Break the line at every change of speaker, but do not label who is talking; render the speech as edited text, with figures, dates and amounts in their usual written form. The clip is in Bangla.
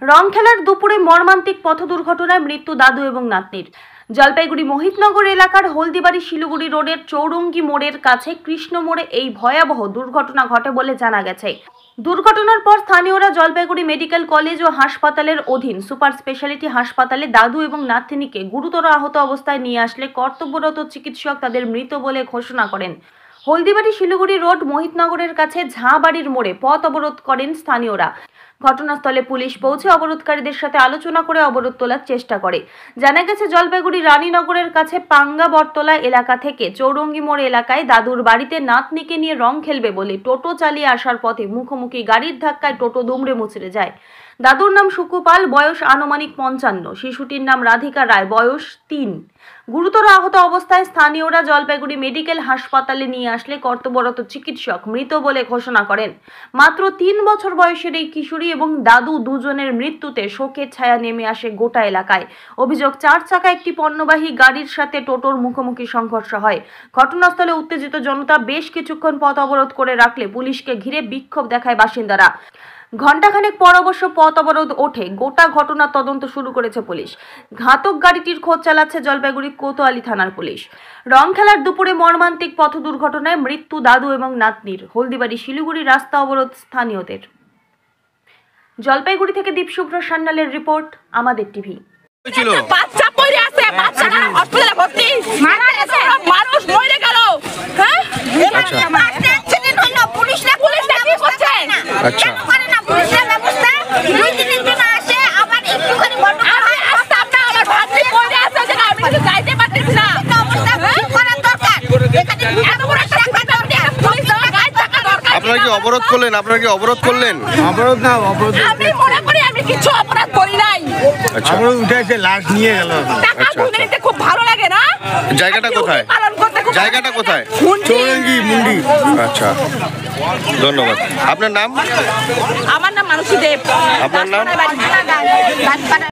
রংখেলার দুপুরে মর্মান্তিক পথ দুর্ঘটনায় মৃত্যু দাদু এবং নাতনির। জলপাইগুড়ি মোহিতনগর এলাকার হলদিবাড়ি শিলিগুড়ি রোডের চৌরঙ্গি মোড়ের কাছে কৃষ্ণ মোড়ে এই ভয়াবহ দুর্ঘটনা ঘটে বলে জানা গেছে। দুর্ঘটনার পর স্থানীয়রা জলপাইগুড়ি মেডিকেল কলেজ ও হাসপাতালের অধীন সুপার স্পেশালিটি হাসপাতালে দাদু এবং নাতনিকে গুরুতর আহত অবস্থায় নিয়ে আসলে কর্তব্যরত চিকিৎসক তাদের মৃত বলে ঘোষণা করেন। হলদিবাড়ি শিলিগুড়ি রোড মোহিতনগরের কাছে ঝাঁবাড়ির মোড়ে পথ অবরোধ করেন স্থানীয়রা। ঘটনাস্থলে পুলিশ পৌঁছে অবরোধকারীদের সাথে আলোচনা করে অবরোধ তোলার চেষ্টা করে। জানা গেছে জলপাইগুড়ি রানীনগরের কাছে পাঙ্গা বটতলা এলাকা থেকে চৌরঙ্গি মোড় এলাকায় দাদুর বাড়িতে নাতনিকে নিয়ে রং খেলবে বলে টোটো চালিয়ে আসার পথে মুখোমুখি গাড়ির ধাক্কায় টোটো দুমড়ে মুচড়ে যায়। দাদুর নাম সুকুপাল, বয়স আনুমানিক 55, শিশুটির নাম রাধিকা রায়, বয়স 3। গুরুতর আহত অবস্থায় স্থানীয়রা জলপাইগুড়ি মেডিকেল হাসপাতালে নিয়ে আসলে কর্তব্যরত চিকিৎসক মৃত বলে ঘোষণা করেন। মাত্র 3 বছর বয়সের এই কিশোরী এবং দাদু দুজনের মৃত্যুতে শোকের ছায়া নেমে আসে গোটা এলাকায়। অভিযোগ, 4 চাকা একটি পণ্যবাহী গাড়ির সাথে টোটোর মুখোমুখি সংঘর্ষ হয়। ঘটনাস্থলে উত্তেজিত জনতা বেশ কিছুক্ষণ পথ অবরোধ করে রাখলে পুলিশকে ঘিরে বিক্ষোভ দেখায় বাসিন্দারা। ঘণ্টাখানেক পর অবশ্য পথ অবরোধ ওঠে। গোটা ঘটনার তদন্ত শুরু করেছে পুলিশ। ঘাতক গাড়িটির খোঁজ চালাচ্ছে জলপাইগুড়ি কোতোয়ালি থানার পুলিশ। রংখেলার দুপুরে মর্মান্তিক পথ দুর্ঘটনায় মৃত্যু দাদু এবং নাতনির। হলদিবাড়ি শিলিগুড়ি রাস্তা অবরোধ স্থানীয়দের। জলপাইগুড়ি থেকে দীপশুভ্র সান্যালের রিপোর্ট, আমাদের টিভি।
বাচ্চা পড়ে আছে, বাচ্চাটা হসপিটালে ভর্তি, মারা গেছে, মানুষ মরে গেল। হ্যাঁ, অ্যাক্সিডেন্ট হলো, পুলিশ কি করছে?
আচ্ছা,
করে না পুলিশের ব্যবস্থা, 2-3 দিন আসে, আবার একটুখানি বন্ধ করে আসতে আপনি আমার ভাবি পড়ে আছে, যে আমি কিছু যাইতে পারতেছি না। অবস্থা ঠিক করার দরকার। এখানে এত বড় একটা পুলিশ গাড়ি থাকা দরকার।
আপনারা কি অবরোধ করলেন?
অবরোধ না, অবরোধ
আমি মনে করি আমি কিছু অপরাধ করি নাই।
আচ্ছা,
অবরোধ উঠেছে, লাশ নিয়ে গেল।
টাকা গুনে নিতে খুব ভালো লাগে না?
জায়গাটা কোথায়? জায়গাটা কোথায়?
চৌরঙ্গি মুন্ডি।
আচ্ছা, ধন্যবাদ। আপনার নাম?
আমার নাম মানসী দেব।
আপনার নাম?